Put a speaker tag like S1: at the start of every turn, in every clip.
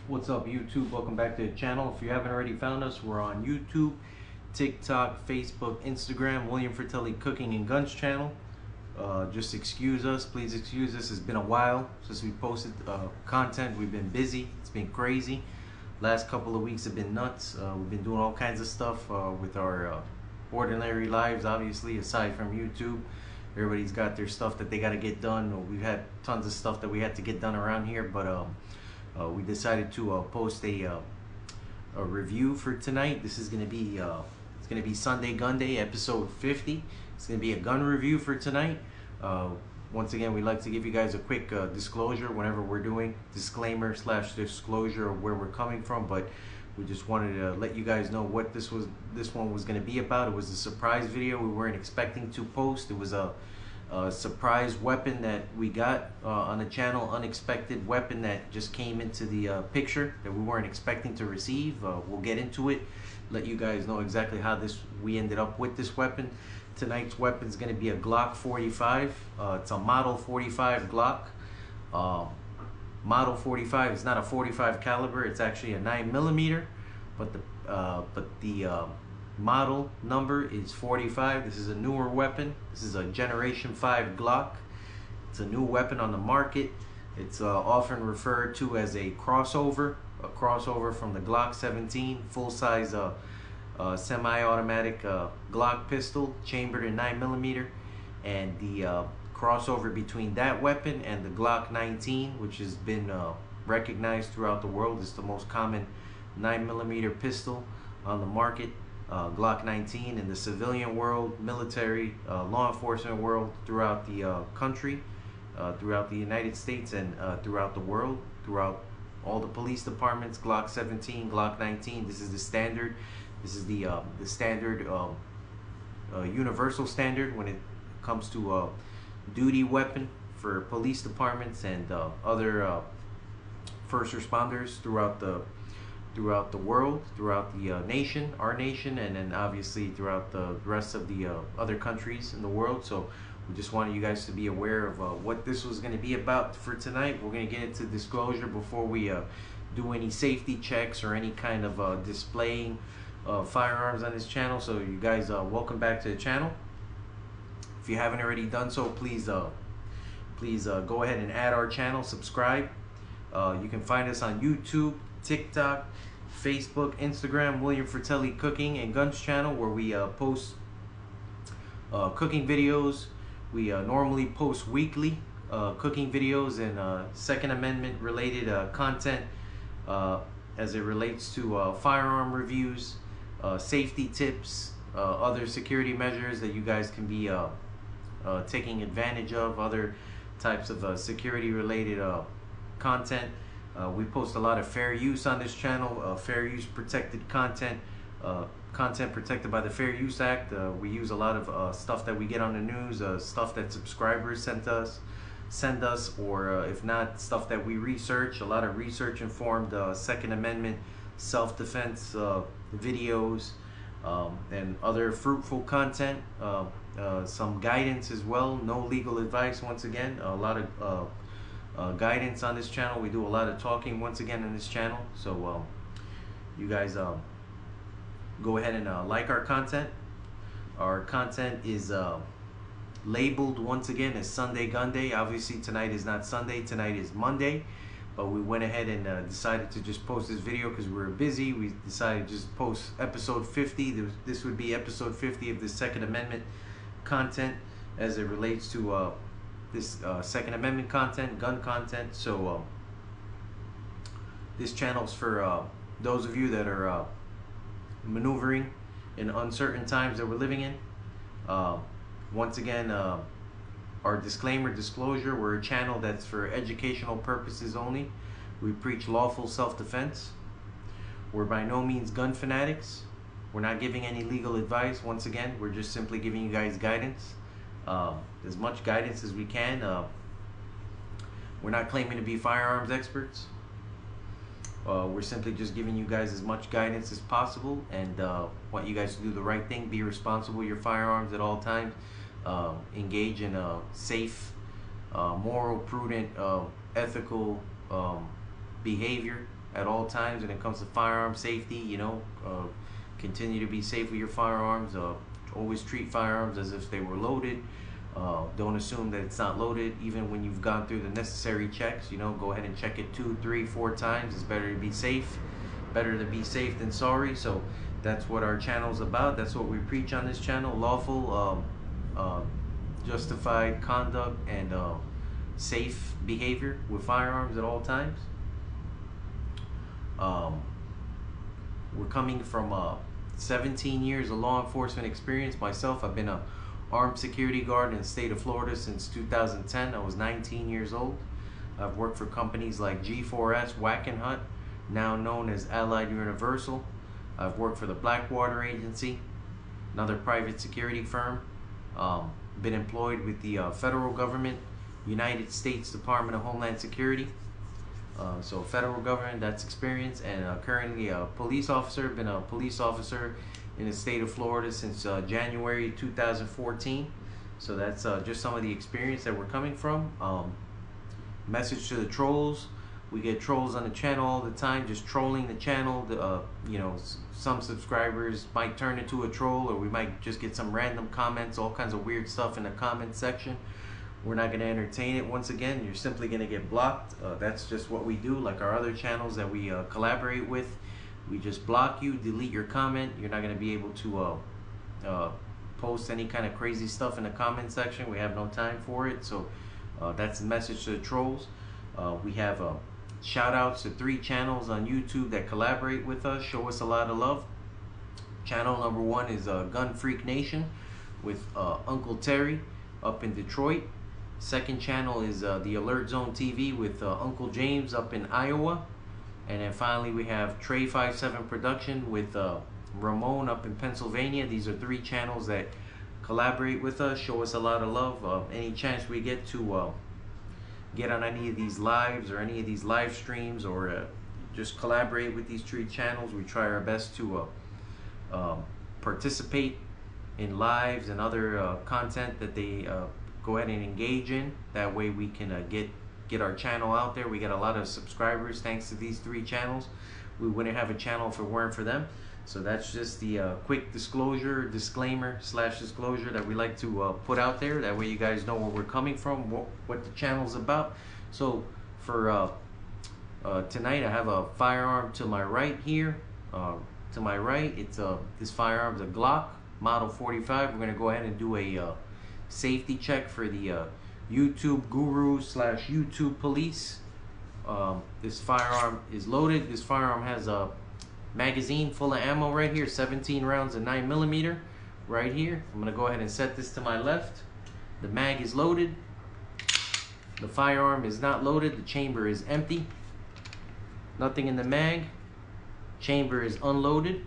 S1: What's up, YouTube? Welcome back to the channel. If you haven't already found us, we're on YouTube, TikTok, Facebook, Instagram, William Fratelli Cooking and Guns channel. Just excuse us, please excuse us. It's been a while since we posted content. We've been busy, it's been crazy. Last couple of weeks have been nuts. We've been doing all kinds of stuff with our ordinary lives, obviously, aside from YouTube. Everybody's got their stuff that they got to get done. We've had tons of stuff that we had to get done around here, but we decided to post a review for tonight. This is gonna be Sunday-Gunday episode 50. It's gonna be a gun review for tonight. Once again, we'd like to give you guys a quick disclosure whenever we're doing disclaimer / disclosure of where we're coming from. But we just wanted to let you guys know what this one was gonna be about. It was a surprise video we weren't expecting to post. It was a surprise weapon that we got on the channel, unexpected weapon that just came into the picture that we weren't expecting to receive. We'll get into it, let you guys know exactly how we ended up with this weapon. Tonight's weapon is going to be a Glock 45. It's a Model 45 Glock. Model 45 is not a 45 caliber, it's actually a 9mm, but the model number is 45. This is a newer weapon. This is a Generation 5 Glock. It's a new weapon on the market. It's often referred to as a crossover from the Glock 17 full-size semi-automatic Glock pistol, chambered in 9mm, and the crossover between that weapon and the Glock 19, which has been recognized throughout the world. It's the most common 9mm pistol on the market. Glock 19 in the civilian world, military, law enforcement world, throughout the country, throughout the United States, and throughout the world, throughout all the police departments. Glock 17, Glock 19. This is the standard. This is the standard, universal standard when it comes to duty weapon for police departments and other first responders throughout the world, throughout the nation, our nation, and then obviously throughout the rest of the other countries in the world. So we just wanted you guys to be aware of what this was going to be about for tonight. We're going to get into disclosure before we do any safety checks or any kind of displaying firearms on this channel. So you guys, welcome back to the channel. If you haven't already done so, please go ahead and add our channel, subscribe. You can find us on YouTube, TikTok, Facebook, Instagram, William Fratelli Cooking and Guns channel, where we post cooking videos. We normally post weekly cooking videos and Second Amendment related content as it relates to firearm reviews, safety tips, other security measures that you guys can be taking advantage of, other types of security related content. We post a lot of fair use on this channel, fair use protected content, content protected by the Fair Use Act. We use a lot of stuff that we get on the news, stuff that subscribers send us, or if not, stuff that we research. A lot of research informed Second Amendment self-defense videos, and other fruitful content, some guidance as well. No legal advice, once again. A lot of guidance on this channel. We do a lot of talking once again on this channel. So you guys go ahead and like our content. Our content is labeled once again as Sunday-Gunday. Obviously tonight is not Sunday, tonight is Monday, but we went ahead and decided to just post this video because we were busy. We decided to just post episode 50. This would be episode 50 of the Second Amendment content as it relates to this Second Amendment content, gun content. So this channel's for those of you that are maneuvering in uncertain times that we're living in. Once again, our disclosure, we're a channel that's for educational purposes only. We preach lawful self-defense. We're by no means gun fanatics. We're not giving any legal advice. Once again, we're just simply giving you guys guidance. As much guidance as we can. We're not claiming to be firearms experts. We're simply just giving you guys as much guidance as possible, and want you guys to do the right thing. Be responsible with your firearms at all times. Engage in a safe, moral, prudent, ethical behavior at all times when it comes to firearm safety. Continue to be safe with your firearms. Always treat firearms as if they were loaded. Don't assume that it's not loaded even when you've gone through the necessary checks. Go ahead and check it 2, 3, 4 times. It's better to be safe. Better to be safe than sorry. So that's what our channel is about. That's what we preach on this channel: lawful, justified conduct, and safe behavior with firearms at all times. We're coming from 17 years of law enforcement experience. Myself, I've been a armed security guard in the state of Florida since 2010. I was 19 years old. I've worked for companies like G4S, Wackenhut, now known as Allied Universal. I've worked for the Blackwater Agency, another private security firm. Been employed with the federal government, United States Department of Homeland Security. So federal government, that's experience. And currently a police officer. Been a police officer in the state of Florida since January 2014. So that's just some of the experience that we're coming from. Message to the trolls: we get trolls on the channel all the time, just trolling the channel. Some subscribers might turn into a troll, or we might just get some random comments, all kinds of weird stuff in the comment section. We're not going to entertain it. Once again, you're simply going to get blocked. That's just what we do. Like our other channels that we collaborate with, we just block you, delete your comment. You're not going to be able to post any kind of crazy stuff in the comment section. We have no time for it. So that's the message to the trolls. We have shout outs to 3 channels on YouTube that collaborate with us, show us a lot of love. Channel number 1 is Gun Freak Nation with Uncle Terry up in Detroit. Second channel is the Alert Zone TV with Uncle James up in Iowa. And then finally we have Trey 57 Production with Ramon up in Pennsylvania. These are 3 channels that collaborate with us, show us a lot of love. Any chance we get to get on any of these lives or any of these live streams, or just collaborate with these 3 channels, we try our best to participate in lives and other content that they go ahead and engage in. That way we can get our channel out there. We get a lot of subscribers thanks to these 3 channels. We wouldn't have a channel if it weren't for them. So that's just the quick disclaimer / disclosure that we like to put out there. That way you guys know where we're coming from, what the channel's about. So for tonight, I have a firearm to my right here. To my right, it's this firearm's a Glock Model 45. We're gonna go ahead and do a safety check for the YouTube gurus / YouTube police. This firearm is loaded. This firearm has a magazine full of ammo right here, 17 rounds of 9mm right here. I'm gonna go ahead and set this to my left. The mag is loaded. The firearm is not loaded. The chamber is empty. Nothing in the mag. Chamber is unloaded.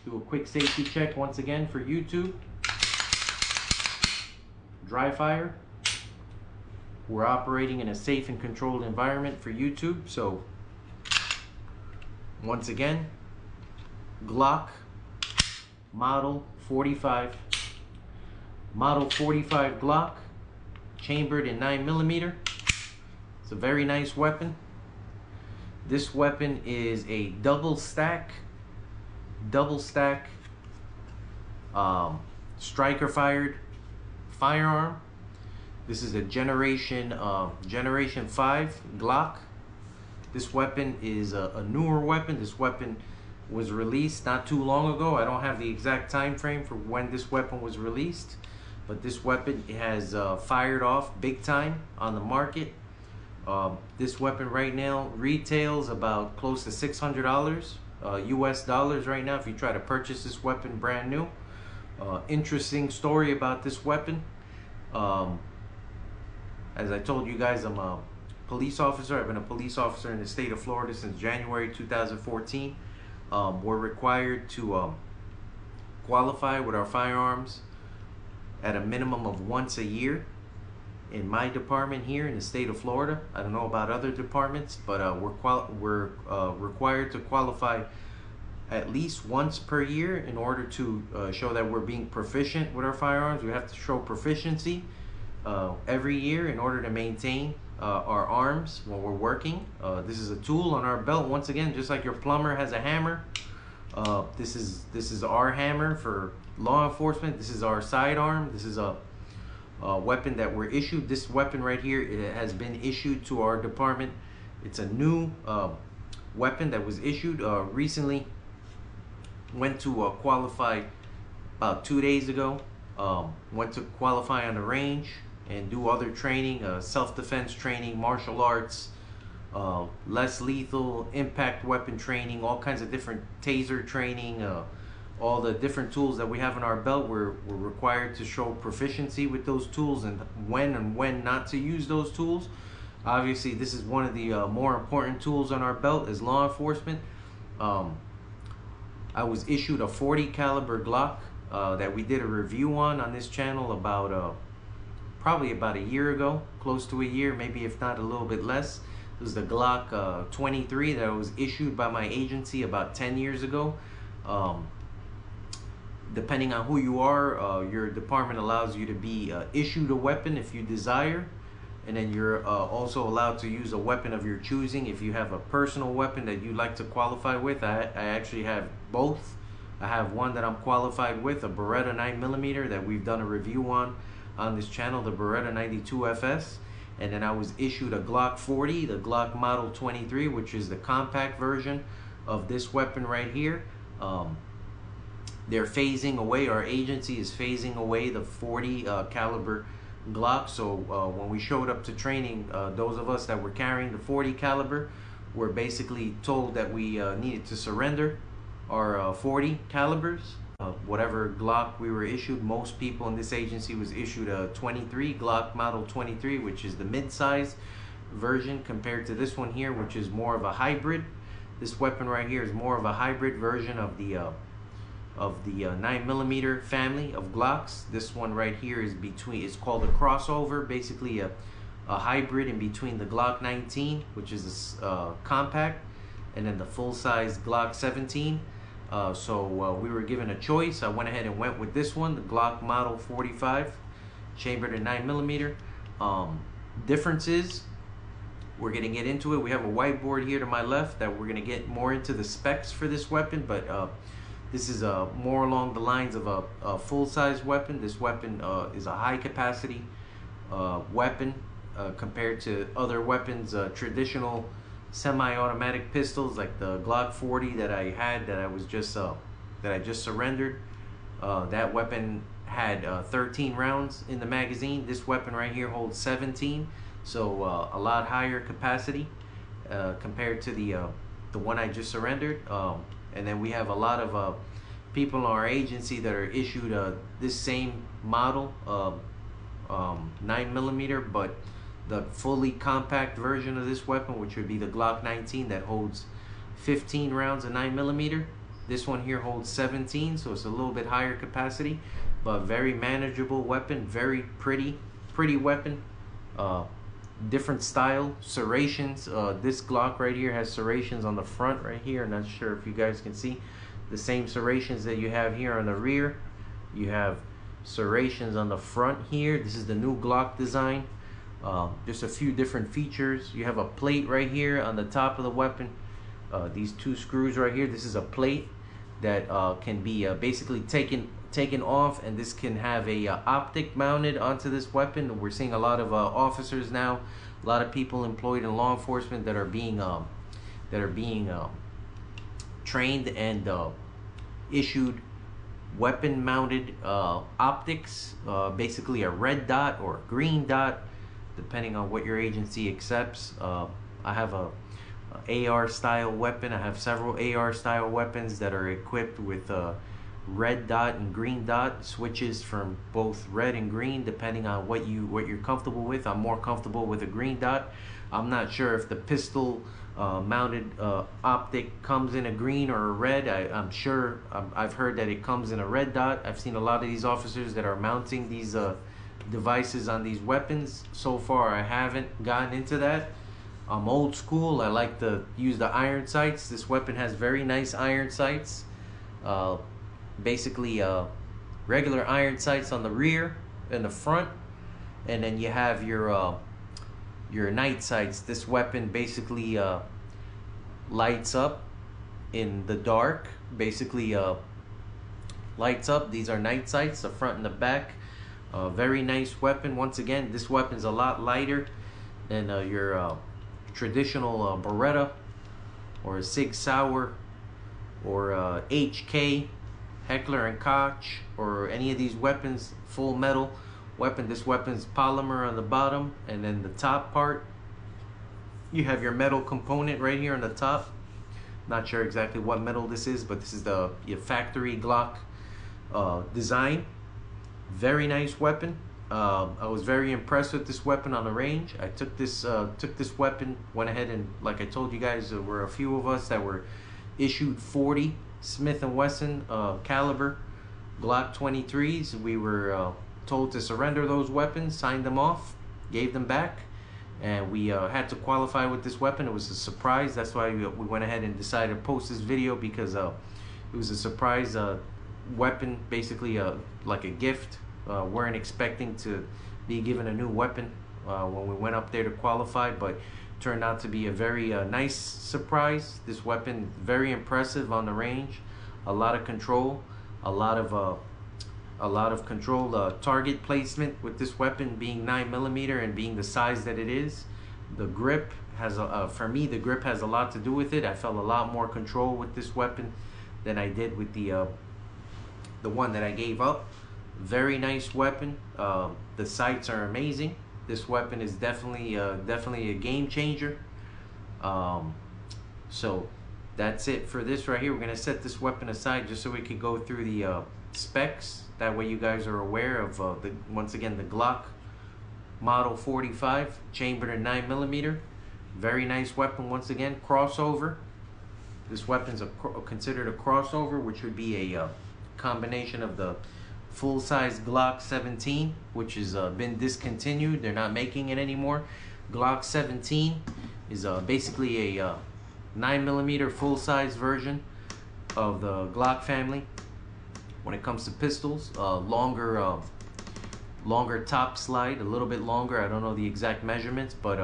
S1: Do a quick safety check once again for YouTube. Dry fire. We're operating in a safe and controlled environment for YouTube. So once again, Glock Model 45. Model 45 Glock, chambered in 9mm. It's a very nice weapon. This weapon is a double stack striker fired firearm. This is a generation 5 Glock. This weapon is a newer weapon. This weapon was released not too long ago. I don't have the exact time frame for when this weapon was released, but this weapon has fired off big time on the market. This weapon right now retails about close to $600 US dollars right now if you try to purchase this weapon brand new. Interesting story about this weapon. As I told you guys, I'm a police officer. I've been a police officer in the state of Florida since January 2014. We're required to qualify with our firearms at a minimum of once a year. In my department here in the state of Florida, I don't know about other departments, but we're required to qualify at least once per year in order to show that we're being proficient with our firearms. We have to show proficiency every year in order to maintain our arms when we're working. This is a tool on our belt. Once again, just like your plumber has a hammer, this is our hammer for law enforcement. This is our sidearm. This is a weapon that we're issued. This weapon right here, it has been issued to our department. It's a new weapon that was issued recently. Went to qualify about 2 days ago. Went to qualify on the range and do other training, self-defense training, martial arts, less lethal, impact weapon training, all kinds of different taser training, all the different tools that we have in our belt. We're required to show proficiency with those tools and when not to use those tools. Obviously, this is one of the more important tools on our belt as law enforcement. I was issued a 40 caliber Glock that we did a review on this channel about probably about a year ago, close to a year, maybe if not a little bit less. It was the Glock 23 that was issued by my agency about 10 years ago. Depending on who you are, your department allows you to be issued a weapon if you desire, and then you're also allowed to use a weapon of your choosing if you have a personal weapon that you like to qualify with. I actually have both. I have one that I'm qualified with, a Beretta 9mm that we've done a review on this channel, the Beretta 92 FS. And then I was issued a Glock 40, the Glock Model 23, which is the compact version of this weapon right here. They're phasing away, our agency is phasing away the 40 caliber Glock. So when we showed up to training, those of us that were carrying the 40 caliber were basically told that we needed to surrender our 40 calibers. Whatever Glock we were issued, most people in this agency was issued a 23, Glock Model 23, which is the mid-size version compared to this one here, which is more of a hybrid. This weapon right here is more of a hybrid version of the 9mm family of Glocks. This one right here is between, it's called a crossover, basically a hybrid in between the Glock 19, which is a compact, and then the full-size Glock 17. So we were given a choice. I went ahead and went with this one, the Glock Model 45, chambered in 9mm. Differences, we're going to get into it. We have a whiteboard here to my left that we're going to get more into the specs for this weapon, but this is more along the lines of a full-size weapon. This weapon is a high-capacity weapon compared to other weapons, traditional semi-automatic pistols like the Glock 40 that I had, that I just surrendered. That weapon had 13 rounds in the magazine. This weapon right here holds 17, so a lot higher capacity compared to the one I just surrendered. And then we have a lot of people in our agency that are issued this same model, 9mm, but the fully compact version of this weapon, which would be the Glock 19, that holds 15 rounds of 9mm. This one here holds 17, so it's a little bit higher capacity, but very manageable weapon, very pretty weapon. Different style serrations. This Glock right here has serrations on the front right here. I'm not sure if you guys can see the same serrations that you have here on the rear. You have serrations on the front here. This is the new Glock design. Just a few different features. You have a plate right here on the top of the weapon. These two screws right here. This is a plate that can be basically taken off, and this can have a optic mounted onto this weapon. We're seeing a lot of officers now, a lot of people employed in law enforcement that are being trained and issued weapon mounted optics, basically a red dot or a green dot, depending on what your agency accepts. I have a AR style weapon. I have several AR style weapons that are equipped with red dot and green dot switches from both red and green, depending on what you're comfortable with. I'm more comfortable with a green dot. I'm not sure if the pistol mounted optic comes in a green or a red. I'm sure I've heard that it comes in a red dot. I've seen a lot of these officers that are mounting these devices on these weapons. So far I haven't gotten into that. I'm old school. I like to use the iron sights. This weapon has very nice iron sights. Basically regular iron sights on the rear and the front, and then you have your your night sights. This weapon basically lights up in the dark. Basically lights up. These are night sights, the front and the back. Very nice weapon. Once again, this weapon's a lot lighter than your traditional Beretta or a Sig Sauer or HK, Heckler and Koch, or any of these weapons, full metal weapon. This weapon's polymer on the bottom, and then the top part, you have your metal component right here on the top. Not sure exactly what metal this is, but this is your factory Glock design. Very nice weapon. I was very impressed with this weapon on the range. I took this weapon, went ahead and, like I told you guys, there were a few of us that were issued 40 Smith & Wesson caliber Glock 23s. We were told to surrender those weapons, signed them off, gave them back, and we had to qualify with this weapon. It was a surprise. That's why we went ahead and decided to post this video, because it was a surprise weapon, basically like a gift. Weren't expecting to be given a new weapon when we went up there to qualify, but turned out to be a very nice surprise. This weapon, very impressive on the range. A lot of control, a lot of control target placement with this weapon, being 9mm and being the size that it is. The grip has for me, the grip has a lot to do with it. I felt a lot more control with this weapon than I did with the one that I gave up. Very nice weapon. The sights are amazing. This weapon is definitely a game changer. So that's it for this right here. We're gonna set this weapon aside just so we could go through the specs. That way you guys are aware of once again, the Glock model 45, chambered in 9mm. Very nice weapon. Once again, crossover. This weapon's considered a crossover, which would be a combination of the full-size Glock 17, which has been discontinued. They're not making it anymore. Glock 17 is basically a 9mm full-size version of the Glock family. When it comes to pistols, longer top slide, a little bit longer. I don't know the exact measurements, but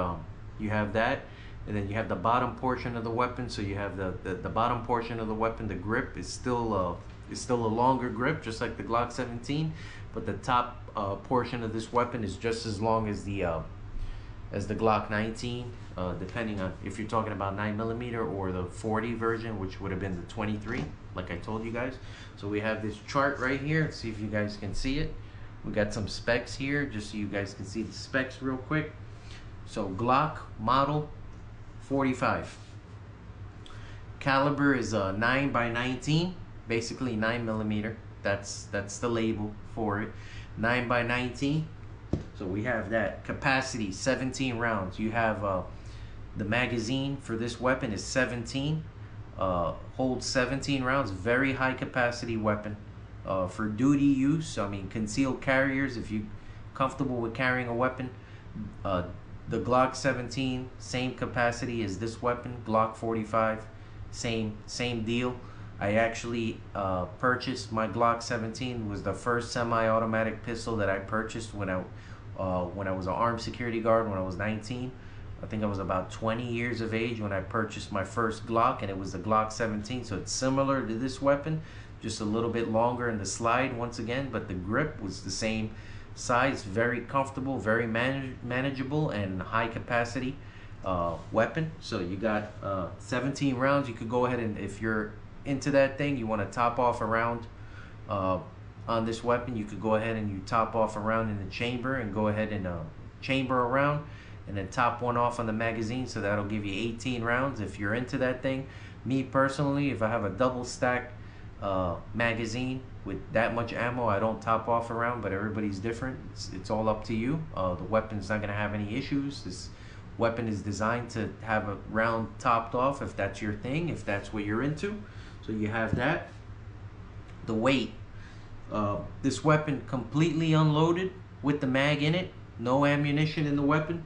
S1: you have that, and then you have the bottom portion of the weapon. So you have the bottom portion of the weapon. The grip is still a longer grip, just like the Glock 17, but the top portion of this weapon is just as long as the Glock 19, depending on if you're talking about 9mm or the 40 version, which would have been the 23, like I told you guys. So we have this chart right here. Let's see if you guys can see it. We got some specs here, just so you guys can see the specs real quick. So Glock model 45. Caliber is 9x19. Basically 9mm. That's the label for it. 9x19. So we have that. Capacity 17 rounds. You have the magazine for this weapon is 17. Holds 17 rounds. Very high capacity weapon. For duty use, I mean concealed carriers, if you're comfortable with carrying a weapon. The Glock 17, same capacity as this weapon. Glock 45, same deal. I actually purchased my Glock 17. Was the first semi-automatic pistol that I purchased when I was an armed security guard when I was 19. I think I was about 20 years of age when I purchased my first Glock, and it was the Glock 17. So it's similar to this weapon, just a little bit longer in the slide once again, but the grip was the same size. Very comfortable, very manageable, and high capacity weapon. So you got 17 rounds. You could go ahead and, if you're into that thing, you want to top off a round on this weapon, you could go ahead and you top off a round in the chamber and go ahead and chamber a round and then top one off on the magazine. So that'll give you 18 rounds if you're into that thing. Me personally, if I have a double stack magazine with that much ammo, I don't top off a round, but everybody's different. It's all up to you. The weapon's not going to have any issues. This weapon is designed to have a round topped off if that's your thing, if that's what you're into. So you have that. The weight. This weapon completely unloaded with the mag in it. No ammunition in the weapon.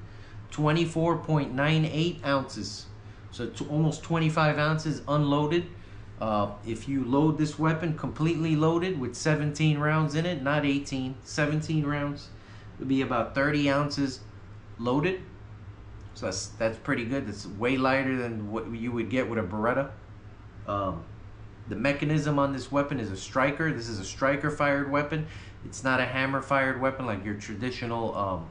S1: 24.98 ounces. So almost 25 ounces unloaded. If you load this weapon completely loaded with 17 rounds in it, not 18, 17 rounds, it would be about 30 ounces loaded. So that's pretty good. It's way lighter than what you would get with a Beretta. The mechanism on this weapon is a striker. This is a striker fired weapon. It's not a hammer fired weapon like your traditional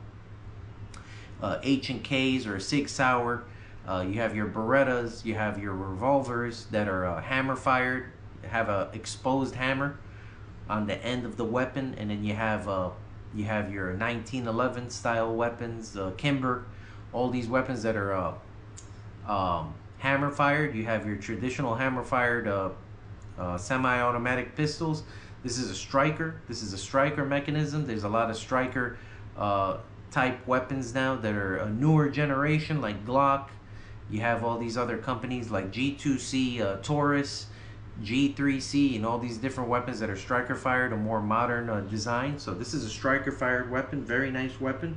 S1: H&Ks or a Sig Sauer. You have your Berettas, you have your revolvers that are hammer fired, have a exposed hammer on the end of the weapon, and then you have your 1911 style weapons, Kimber, all these weapons that are hammer fired. You have your traditional hammer fired semi-automatic pistols. This is a striker. This is a striker mechanism. There's a lot of striker type weapons now that are a newer generation, like Glock. You have all these other companies like G2C, Taurus, G3C, and all these different weapons that are striker fired, a more modern design. So this is a striker fired weapon, very nice weapon.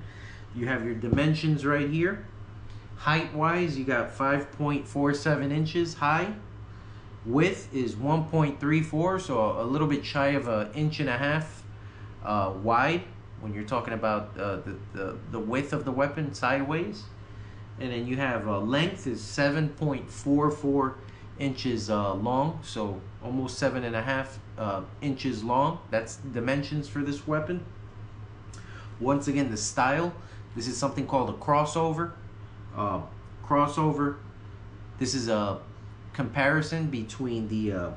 S1: You have your dimensions right here. Height wise, you got 5.47 inches high. Width is 1.34, so a little bit shy of an inch and a half wide when you're talking about the width of the weapon sideways. And then you have length is 7.44 inches long, so almost 7.5 inches long. That's dimensions for this weapon. Once again, the style, this is something called a crossover. This is a comparison between the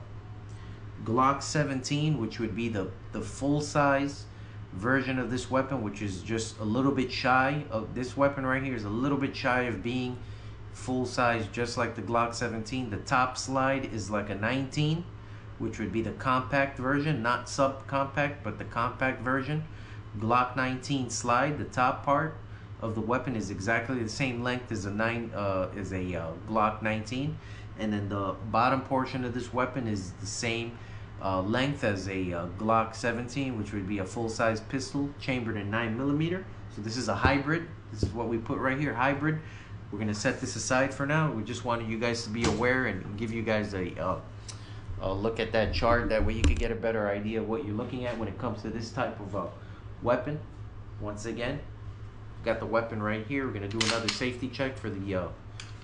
S1: Glock 17, which would be the full size version of this weapon, which is just a little bit shy of this weapon right here, is a little bit shy of being full size, just like the Glock 17. The top slide is like a 19, which would be the compact version, not subcompact, but the compact version. Glock 19 slide, the top part of the weapon is exactly the same length as a Glock 19, and then the bottom portion of this weapon is the same length as a Glock 17, which would be a full-size pistol chambered in 9mm. So this is a hybrid. This is what we put right here, hybrid. We're gonna set this aside for now. We just wanted you guys to be aware and give you guys a look at that chart. That way you could get a better idea of what you're looking at when it comes to this type of weapon. Once again, got the weapon right here. We're gonna do another safety check for the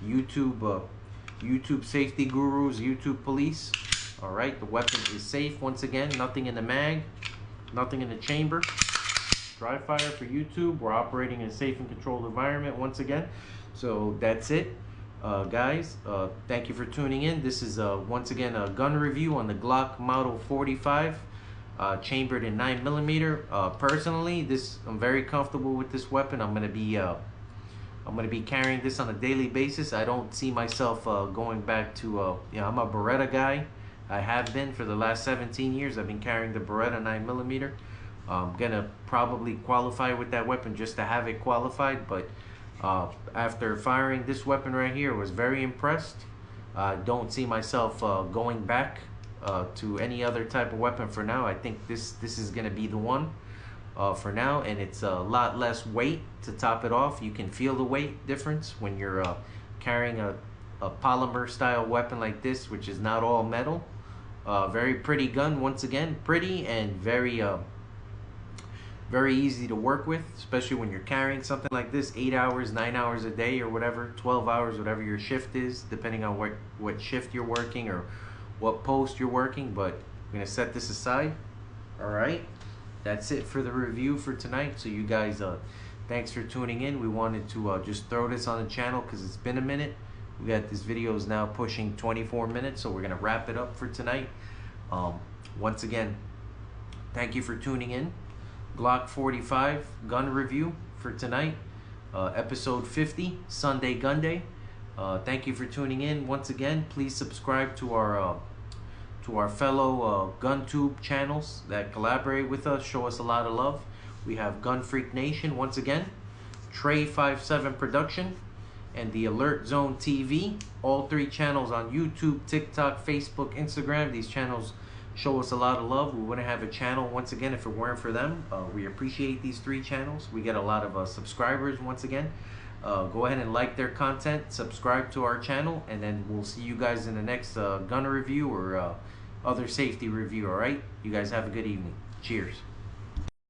S1: YouTube safety gurus, YouTube police. All right, the weapon is safe. Once again, nothing in the mag, nothing in the chamber. Dry fire for YouTube. We're operating in a safe and controlled environment once again. So that's it, guys. Thank you for tuning in. This is once again a gun review on the Glock Model 45, chambered in 9mm. Personally, I'm very comfortable with this weapon. I'm gonna be carrying this on a daily basis. I don't see myself going back to I'm a Beretta guy. I have been for the last 17 years. I've been carrying the Beretta 9mm. I'm gonna probably qualify with that weapon just to have it qualified, but after firing this weapon right here, I was very impressed. Don't see myself going back to any other type of weapon for now. I think this is gonna be the one for now, and it's a lot less weight to top it off. You can feel the weight difference when you're carrying a polymer style weapon like this, which is not all metal. Very pretty gun, once again, pretty and very easy to work with, especially when you're carrying something like this 8 hours, 9 hours a day, or whatever, 12 hours, whatever your shift is, depending on what shift you're working or what post you're working. But I'm gonna set this aside. All right, that's it for the review for tonight. So you guys, thanks for tuning in. We wanted to just throw this on the channel because it's been a minute. We got this video is now pushing 24 minutes, so we're gonna wrap it up for tonight. Once again, thank you for tuning in. Glock 45 gun review for tonight, episode 50, Sunday-Gunday. Thank you for tuning in. Once again, please subscribe to our fellow GunTube channels that collaborate with us, show us a lot of love. We have Gun Freak Nation, once again, Trey 57 Production, and the Alert Zone TV. All three channels on YouTube, TikTok, Facebook, Instagram. These channels show us a lot of love. We wouldn't have a channel, once again, if it weren't for them. We appreciate these three channels. We get a lot of subscribers, once again. Go ahead and like their content, subscribe to our channel, and then we'll see you guys in the next gun review or other safety review. All right, you guys have a good evening. Cheers.